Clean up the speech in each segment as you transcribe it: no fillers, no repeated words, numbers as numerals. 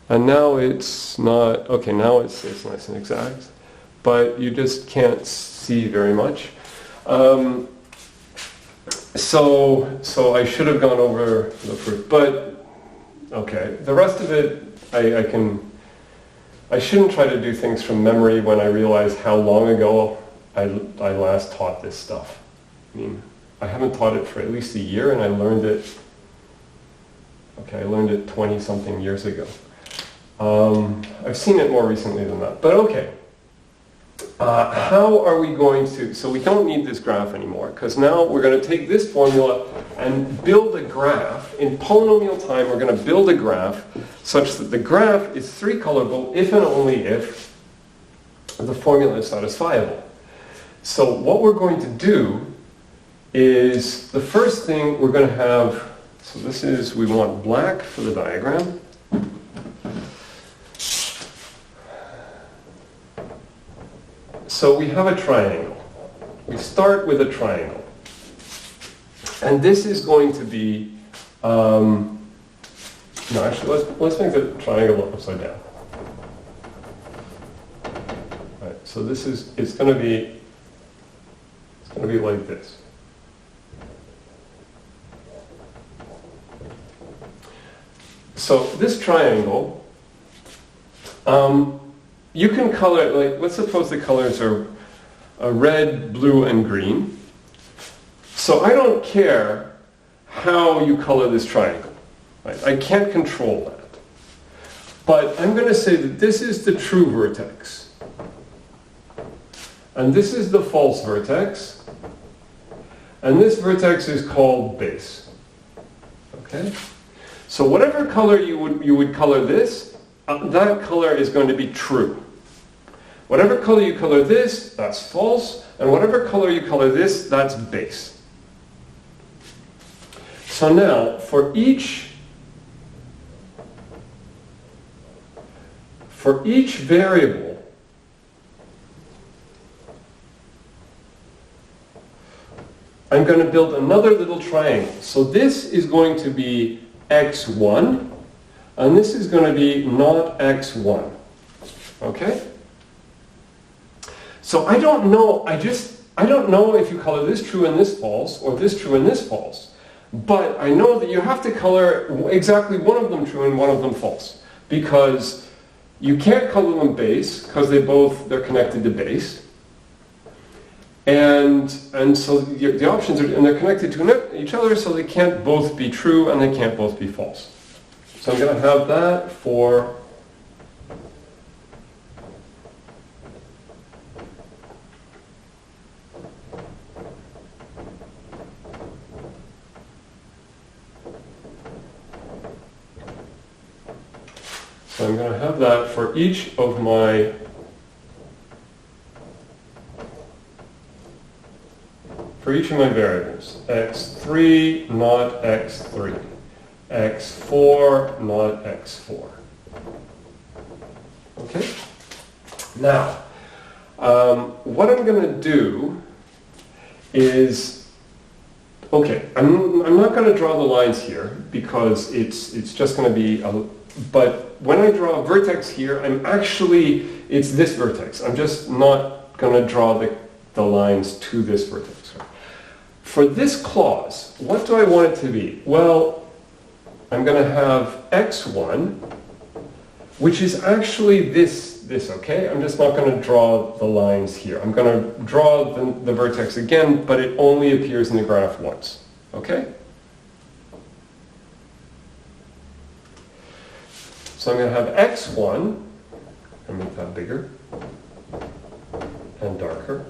And now it's not, okay, now it's nice and exact, but you just can't see very much. So I should have gone over the proof, but okay, the rest of it I shouldn't try to do things from memory when I realize how long ago I last taught this stuff. I mean, I haven't taught it for at least a year, and I learned it 20-something years ago. I've seen it more recently than that, but okay. How are we going to, so we don't need this graph anymore, because now we're going to take this formula and build a graph. In polynomial time, we're going to build a graph such that the graph is three-colorable if and only if the formula is satisfiable. So what we're going to do is, the first thing we're going to have, so this is, we want black for the diagram. So we have a triangle. We start with a triangle. And this is going to be, no, actually, let's make the triangle upside down. Right, so this is, it's going to be like this. So this triangle, you can color it, like, let's suppose the colors are red, blue, and green. So I don't care how you color this triangle. Right? I can't control that. But I'm going to say that this is the true vertex. And this is the false vertex. And this vertex is called base. Okay? So whatever color you would color this, that color is going to be true. Whatever color you color this, that's false. And whatever color you color this, that's base. So now, for each variable, I'm going to build another little triangle. So this is going to be x1, and this is going to be not x1. Okay? So I don't know, I don't know if you color this true and this false, or this true and this false. But I know that you have to color exactly one of them true and one of them false. Because you can't color them base, because they're connected to base. And so the options are, and they're connected to each other, so they can't both be true and they can't both be false. So I'm going to have that for So I'm going to have that for each of my variables. x3, not x3. x4, not x4. Okay? Now, what I'm going to do is, okay, I'm not going to draw the lines here because it's just going to be but when I draw a vertex here, it's this vertex. I'm just not going to draw the lines to this vertex. For this clause, what do I want it to be? Well, I'm going to have x1, which is actually this, okay? I'm just not going to draw the lines here. I'm going to draw the vertex again, but it only appears in the graph once, okay? So I'm going to have x1, and make that bigger and darker,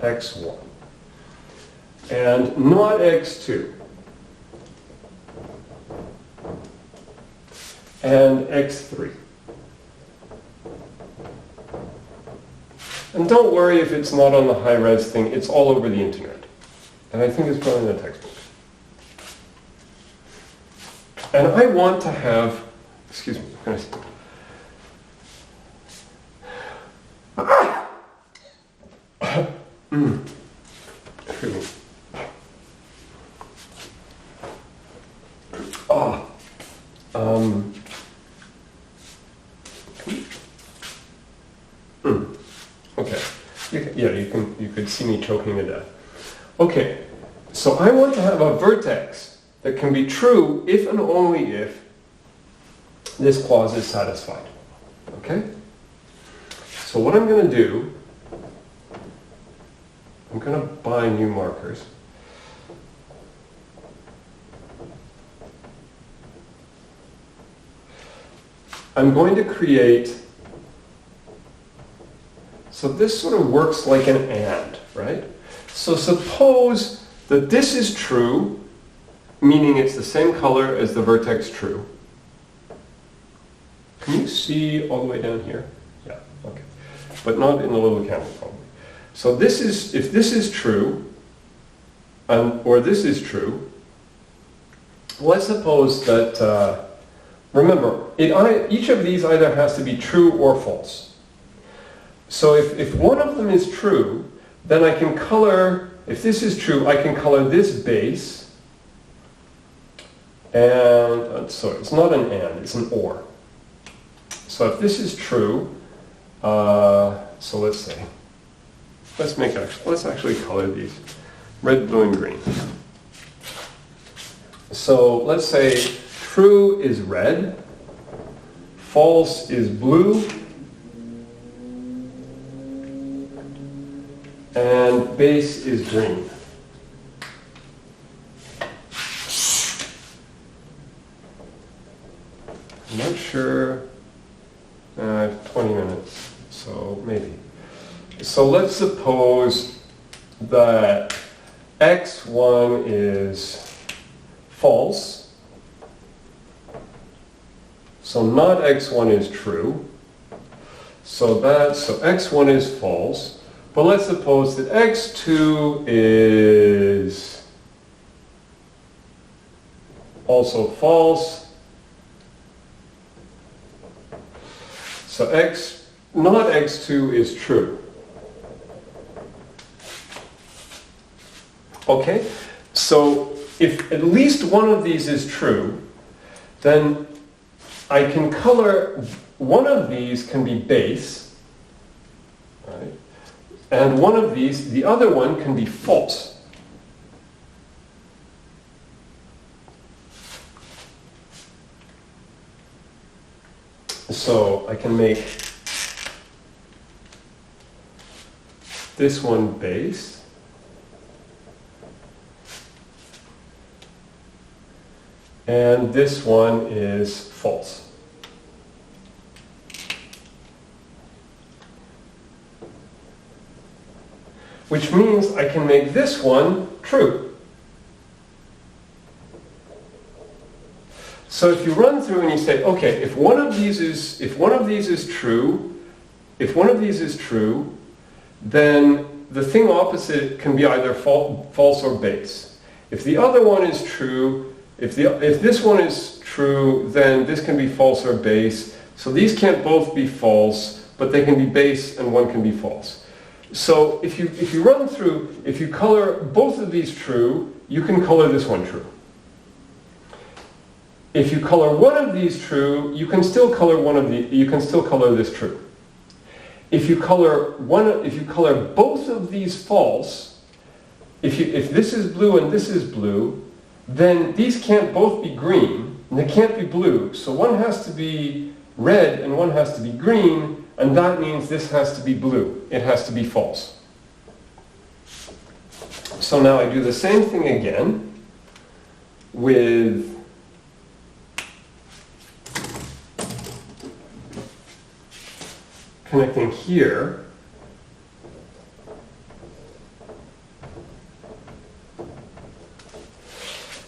x1, and not x2, and x3. And don't worry if it's not on the high-res thing, it's all over the internet. And I think it's probably in the textbook. And I want to have, excuse me, I'm going to... you'd see me choking to death. Okay, so I want to have a vertex that can be true if and only if this clause is satisfied. Okay? So what I'm going to do, I'm going to buy new markers. I'm going to create, so this sort of works like an and, right? So suppose that this is true, meaning it's the same color as the vertex true. Can you see all the way down here? Yeah, okay. But not in the little camel probably. So this is, if this is true, or this is true, let's suppose that, remember, each of these either has to be true or false. So if one of them is true, then I can color, if this is true, I can color this base, and, sorry, it's not an and, it's an or. So if this is true, so let's say, let's actually color these, red, blue, and green. So let's say true is red, false is blue, and base is green. I'm not sure. 20 minutes, so maybe. So let's suppose that x1 is false. So not x1 is true. So x1 is false. But let's suppose that x2 is also false. So not x2 is true. Okay? So if at least one of these is true, then I can color, one of these can be base, right? And one of these, the other one can be false. So I can make this one base, and this one is false. Which means I can make this one true. So if you run through and you say, okay, if one of these is true, then the thing opposite can be either false or base. If the other one is true, if this one is true, then this can be false or base. So these can't both be false, but they can be base and one can be false. So if you run through, if you color both of these true, you can color this one true. If you color one of these true, you can still color this true. If you color both of these false, if this is blue and this is blue, then these can't both be green and they can't be blue. So one has to be red and one has to be green, and that means this has to be blue. It has to be false. So now I do the same thing again with connecting here.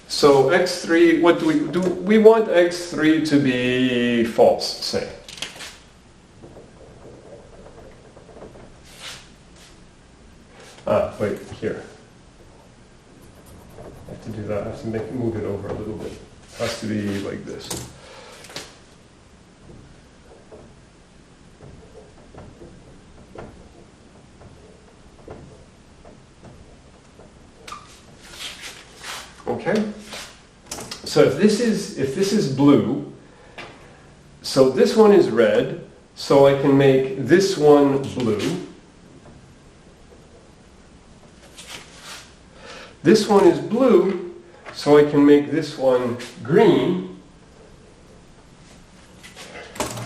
So x3, what do? We want x3 to be false, say. Wait, here. I have to do that. I have to move it over a little bit. It has to be like this. Okay? So if this is blue, so this one is red, so I can make this one blue. This one is blue, so I can make this one green.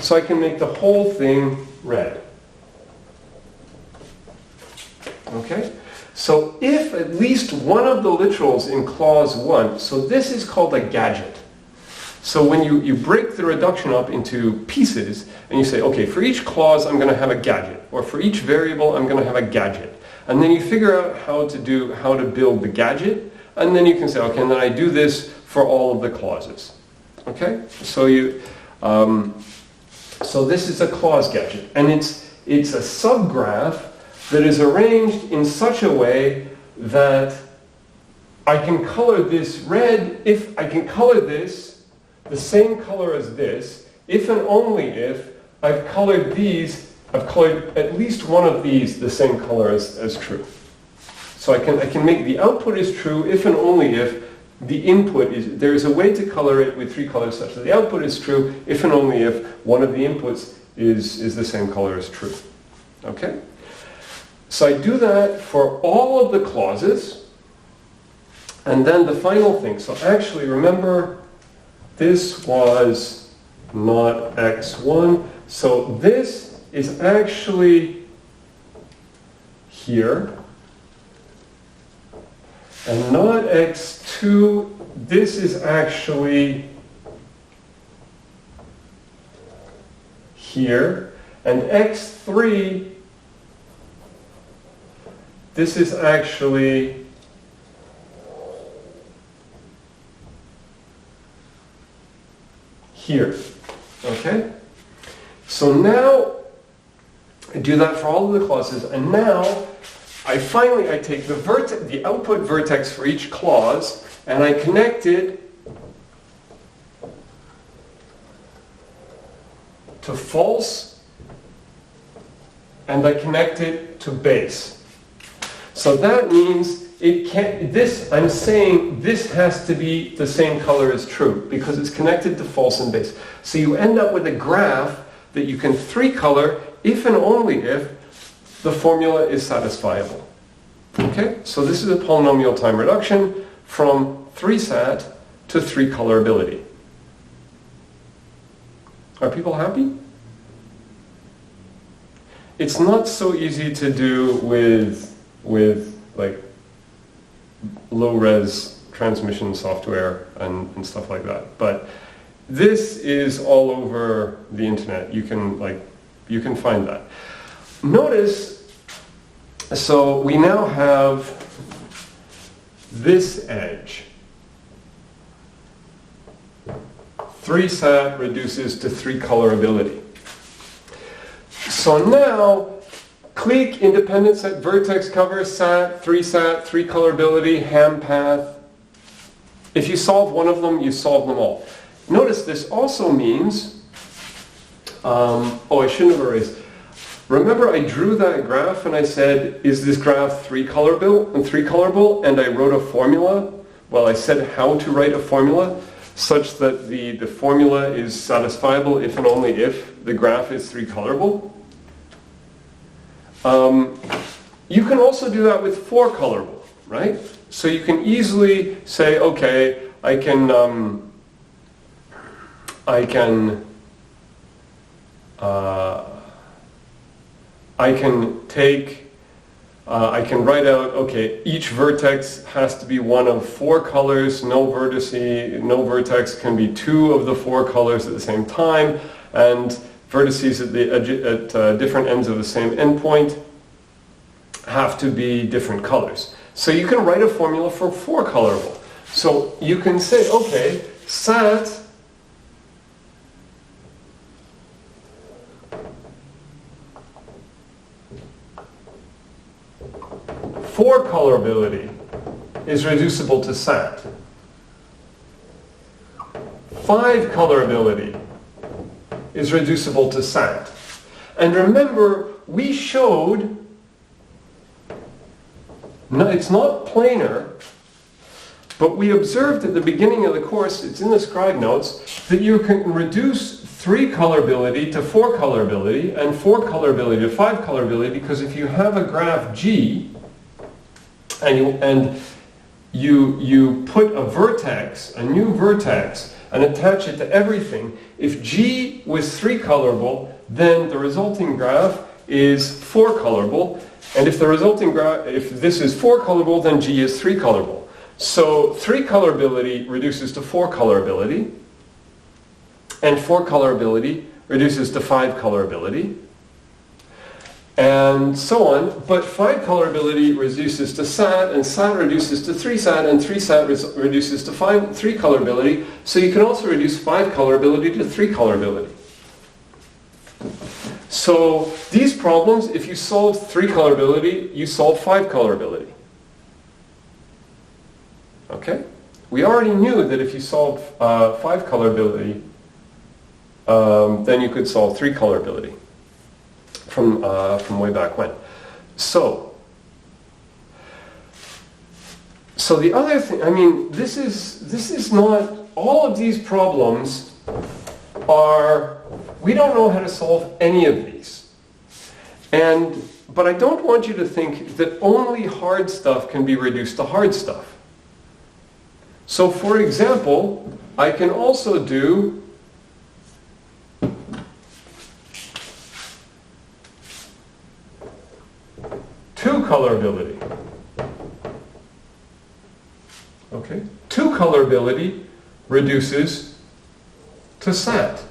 So I can make the whole thing red. Okay? So if at least one of the literals in clause 1, so this is called a gadget. So when you break the reduction up into pieces, and you say, okay, for each clause I'm going to have a gadget, or for each variable I'm going to have a gadget. And then you figure out how to build the gadget, and then you can say, okay, and then I do this for all of the clauses. Okay? So so this is a clause gadget, and it's a subgraph that is arranged in such a way that I can color this red if I can color this the same color as this, if and only if I've colored at least one of these the same color as true. So I can make the output is true if and only if the input is, there is a way to color it with 3 colors such that the output is true if and only if one of the inputs is the same color as true. Okay? So I do that for all of the clauses, and then the final thing. So actually, remember, this was not x1, so this is actually here, and not x2, this is actually here, and x3, this is actually here. Okay? So now I do that for all of the clauses, and now I take the output vertex for each clause, and I connect it to false, and I connect it to base. So that means I'm saying this has to be the same color as true, because it's connected to false and base. So you end up with a graph that you can 3-color if and only if the formula is satisfiable. Okay? So this is a polynomial time reduction from 3-sat to 3-colorability. Are people happy? It's not so easy to do with like low-res transmission software and stuff like that. But this is all over the internet. You can find that. Notice, so we now have this edge. 3-sat reduces to 3-colorability. So now, clique, independent set, vertex, cover, sat, 3-sat, 3-colorability, ham path. If you solve one of them, you solve them all. Notice this also means, I shouldn't have erased. Remember I drew that graph and I said, is this graph 3-colorable? And I wrote a formula. Well, I said how to write a formula such that the formula is satisfiable if and only if the graph is 3-colorable. You can also do that with 4-colorable, right? So you can easily say, okay, I can write out, okay, each vertex has to be one of 4 colors, no vertex can be 2 of the 4 colors at the same time, and vertices at different ends of the same endpoint have to be different colors. So you can write a formula for 4-colorable. So you can say, okay, sat for colorability is reducible to sat. 5-colorability is reducible to sat. And remember, we showed, no, it's not planar, but we observed at the beginning of the course, it's in the scribe notes, that you can reduce 3-colorability to 4-colorability and 4-colorability to 5-colorability, because if you have a graph G and you put a vertex, a new vertex, and attach it to everything. If G was 3 colorable, then the resulting graph is 4 colorable. And if the resulting graph, if this is 4 colorable, then G is 3 colorable. So 3 colorability reduces to 4 colorability, and 4 colorability reduces to 5 colorability, and so on. But 5 colorability reduces to SAT, and SAT reduces to 3 SAT, and 3 SAT reduces to 3 colorability. So you can also reduce 5 colorability to 3 colorability. So these problems, if you solve 3 colorability, you solve 5 colorability. Okay? We already knew that if you solved 5 colorability, then you could solve 3 colorability from way back when. So the other thing, I mean, this is not, all of these problems are, we don't know how to solve any of these. But I don't want you to think that only hard stuff can be reduced to hard stuff. So for example, I can also do two colorability. Okay? 2 colorability reduces to SAT.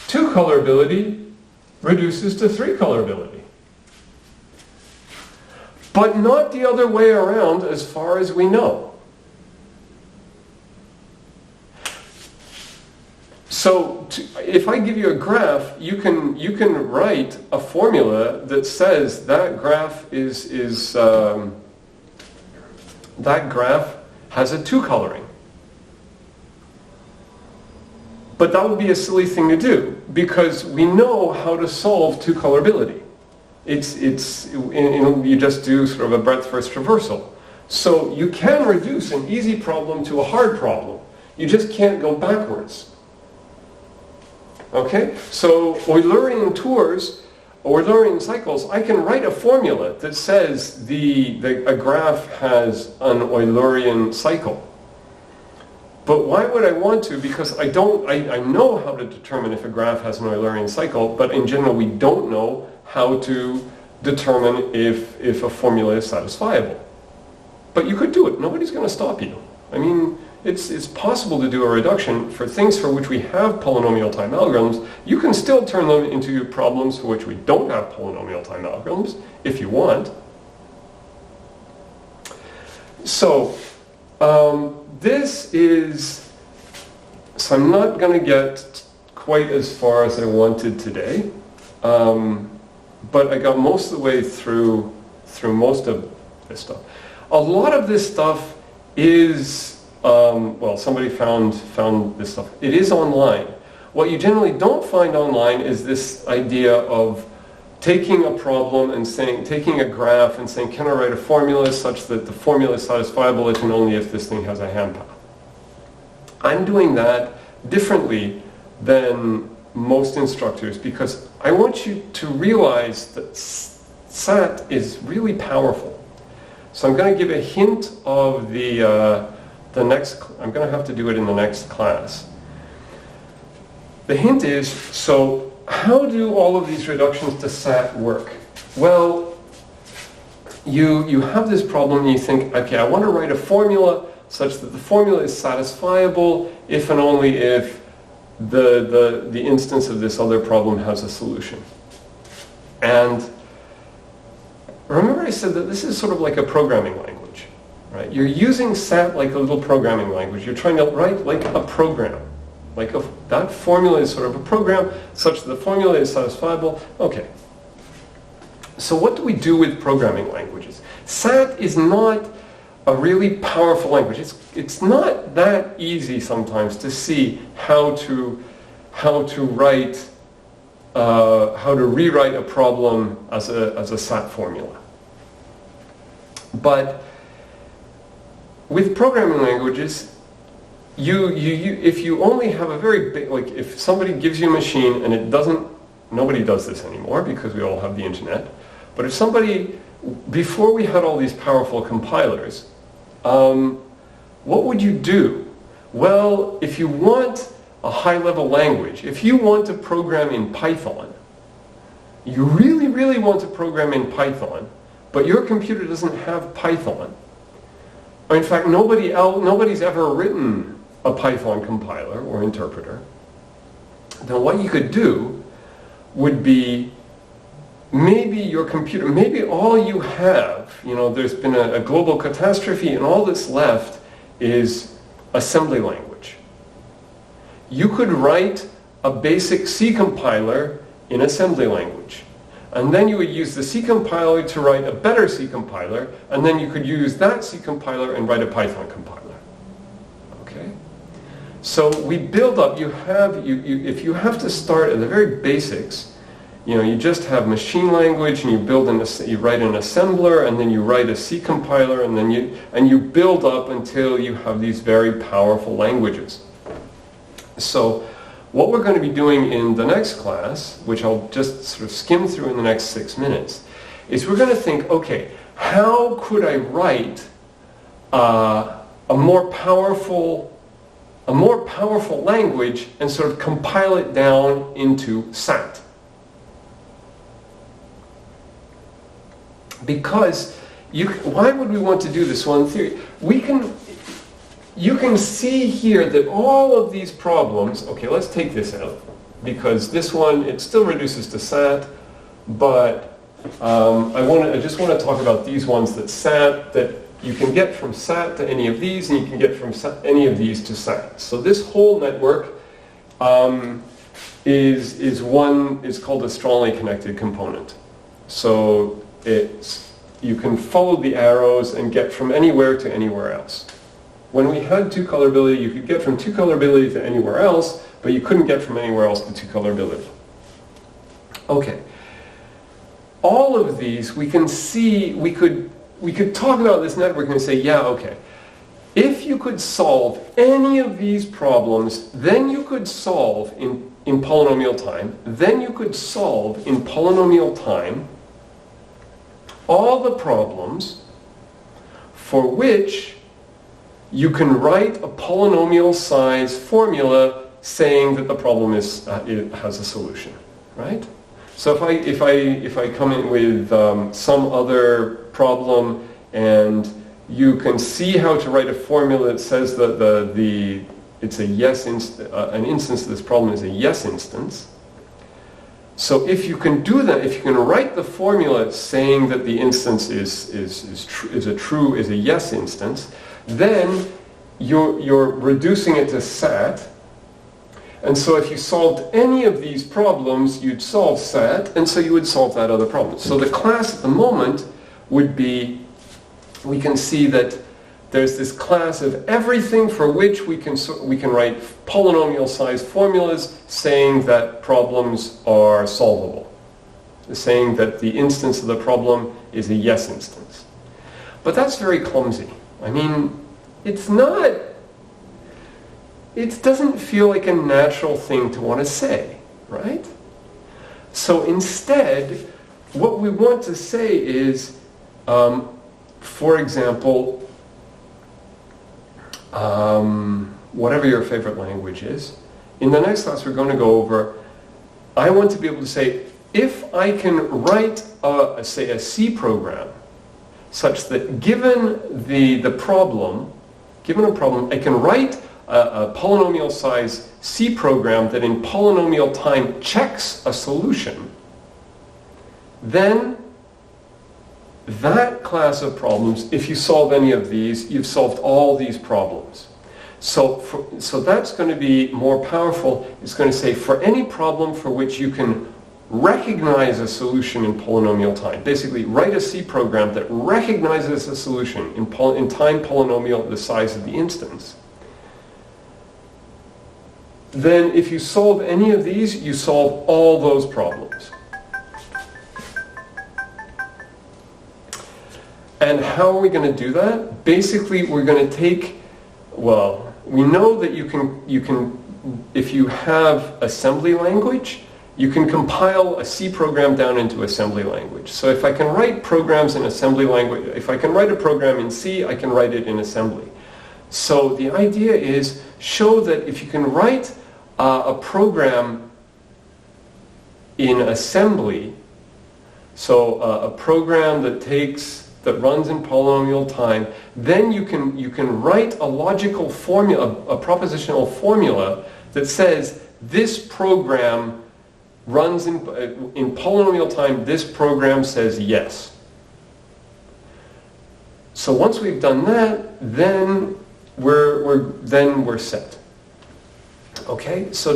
2 colorability reduces to 3 colorability. But not the other way around as far as we know. So if I give you a graph, you can write a formula that says that graph that graph has a 2 coloring. But that would be a silly thing to do, because we know how to solve 2 colorability. You just do sort of a breadth first traversal. So you can reduce an easy problem to a hard problem. You just can't go backwards. Okay? So Eulerian tours, or Eulerian cycles, I can write a formula that says a graph has an Eulerian cycle. But why would I want to? Because I know how to determine if a graph has an Eulerian cycle, but in general we don't know how to determine if a formula is satisfiable. But you could do it. Nobody's going to stop you. I mean, it's possible to do a reduction for things for which we have polynomial time algorithms. You can still turn them into problems for which we don't have polynomial time algorithms, if you want. So, so I'm not going to get quite as far as I wanted today, but I got most of the way through most of this stuff. A lot of this stuff is, well, somebody found this stuff. It is online. What you generally don't find online is this idea of taking a problem and taking a graph and saying, can I write a formula such that the formula is satisfiable if and only if this thing has a hand path? I'm doing that differently than most instructors because I want you to realize that SAT is really powerful. So I'm going to give a hint of the next, I'm going to have to do it in the next class. The hint is, so how do all of these reductions to SAT work? Well, you have this problem and you think, okay, I want to write a formula such that the formula is satisfiable if and only if the instance of this other problem has a solution. And remember I said that this is sort of like a programming language, right? You're using SAT like a little programming language. You're trying to write like a program. That formula is sort of a program such that the formula is satisfiable. Okay. So what do we do with programming languages? SAT is not a really powerful language. It's not that easy sometimes to see how to rewrite a problem as a SAT formula. But with programming languages, if you only have a very big, like if somebody gives you a machine and it doesn't, nobody does this anymore because we all have the internet, but if somebody, before we had all these powerful compilers, what would you do? Well, if you want a high-level language, if you want to program in Python, you really, really want to program in Python, but your computer doesn't have Python. Or in fact, nobody's ever written a Python compiler or interpreter. Then what you could do would be maybe your computer, maybe all you have, there's been a global catastrophe and all that's left is assembly language. You could write a basic C compiler in assembly language. And then you would use the C compiler to write a better C compiler, and then you could use that C compiler and write a Python compiler. Okay? So we build up, if you have to start at the very basics, you just have machine language and you write an assembler and then you write a C compiler and then you build up until you have these very powerful languages. So what we're going to be doing in the next class, which I'll just sort of skim through in the next 6 minutes, is we're going to think, okay, how could I write a more powerful language and sort of compile it down into SAT? Because why would we want to do this? Well, in theory, you can see here that all of these problems, okay, let's take this out, because this one, it still reduces to SAT, but I just want to talk about these ones that you can get from SAT to any of these, and you can get from any of these to SAT. So this whole network is called a strongly connected component. So you can follow the arrows and get from anywhere to anywhere else. When we had two-colorability, you could get from two-colorability to anywhere else, but you couldn't get from anywhere else to two-colorability. Okay. All of these, we can see, we could talk about this network and say, yeah, okay. If you could solve any of these problems, then you could solve in polynomial time, then you could solve in polynomial time all the problems for which you can write a polynomial size formula saying that the problem it has a solution, right? So if I come in with some other problem and you can see how to write a formula that says that it's a yes an instance of this problem is a yes instance. So if you can do that, if you can write the formula saying that the instance is a yes instance, then you're reducing it to SAT. And so if you solved any of these problems, you'd solve SAT, and so you would solve that other problem. So the class at the moment would be, we can see that there's this class of everything for which we can write polynomial sized formulas saying that problems are solvable, saying that the instance of the problem is a yes instance. But that's very clumsy. I mean, it doesn't feel like a natural thing to want to say, right? So instead, what we want to say is, for example, whatever your favorite language is. In the next class, we're going to go over, I want to be able to say, if I can write, say, a C program, such that given a problem, I can write a polynomial size C program that in polynomial time checks a solution, then that class of problems, if you solve any of these, you've solved all these problems. So that's going to be more powerful. It's going to say for any problem for which you can recognize a solution in polynomial time. Basically, write a C program that recognizes a solution in time polynomial the size of the instance. Then if you solve any of these, you solve all those problems. And how are we going to do that? Basically, we're going to take, well, we know that you can, if you have assembly language, you can compile a C program down into assembly language. So if I can write programs in assembly language, if I can write a program in C, I can write it in assembly. So the idea is show that if you can write a program in assembly, so a program that runs in polynomial time, then you can write a logical formula, a propositional formula that says this program runs in polynomial time, this program says yes. So once we've done that, then we're set. Okay? So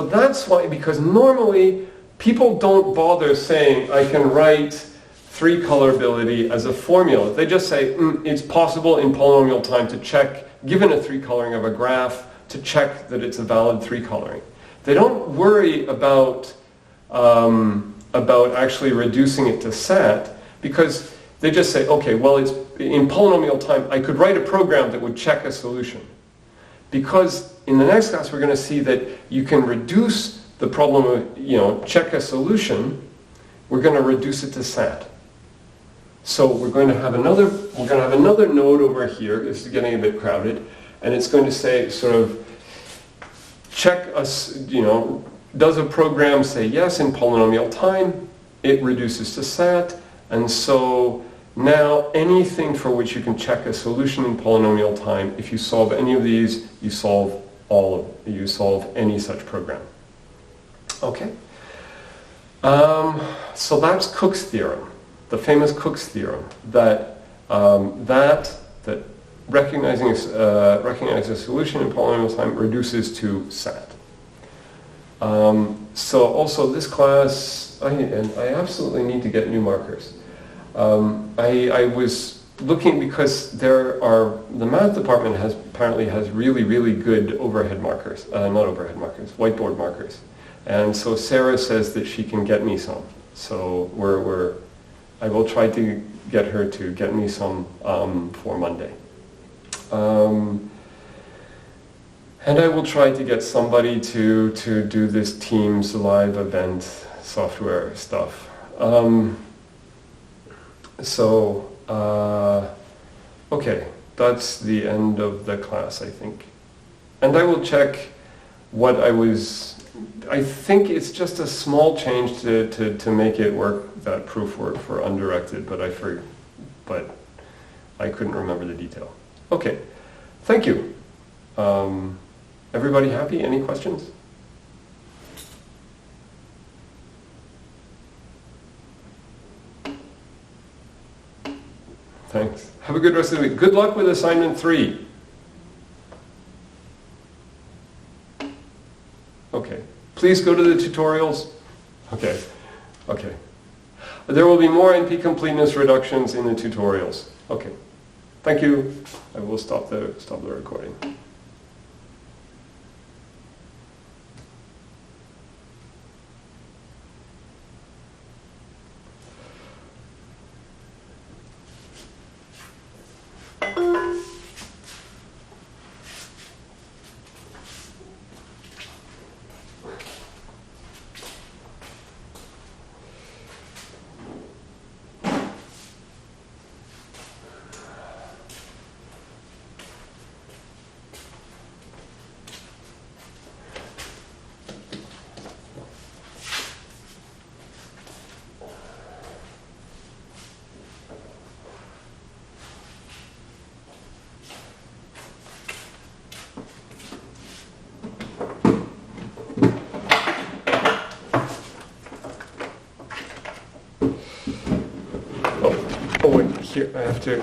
that's why, because normally people don't bother saying I can write 3 colorability as a formula. They just say it's possible in polynomial time to check, given a 3 coloring of a graph, to check that it's a valid 3 coloring. They don't worry about actually reducing it to SAT, because they just say, okay, well, it's in polynomial time, I could write a program that would check a solution. Because in the next class, we're going to see that you can reduce the problem of, check a solution. We're going to reduce it to SAT. So we're going to have another node over here. This is getting a bit crowded, and it's going to say sort of check us, does a program say yes in polynomial time? It reduces to SAT, and so now anything for which you can check a solution in polynomial time, if you solve any of these, you solve any such program. Okay? So that's Cook's theorem, the famous Cook's theorem, that recognizing a solution in polynomial time reduces to SAT. So also this class, I absolutely need to get new markers. I was looking because the math department apparently has really, really good overhead markers, not overhead markers, whiteboard markers. And so Sarah says that she can get me some. So I will try to get her to get me some for Monday. And I will try to get somebody to do this Teams live event software stuff. Okay, that's the end of the class, I think. And I will check I think it's just a small change to make it work, that proof work for undirected, but I couldn't remember the detail. Okay, thank you. Everybody happy? Any questions? Thanks. Have a good rest of the week. Good luck with assignment 3. Okay. Please go to the tutorials. Okay. Okay. There will be more NP completeness reductions in the tutorials. Okay. Thank you. I will stop the recording. Oh wait, here I have to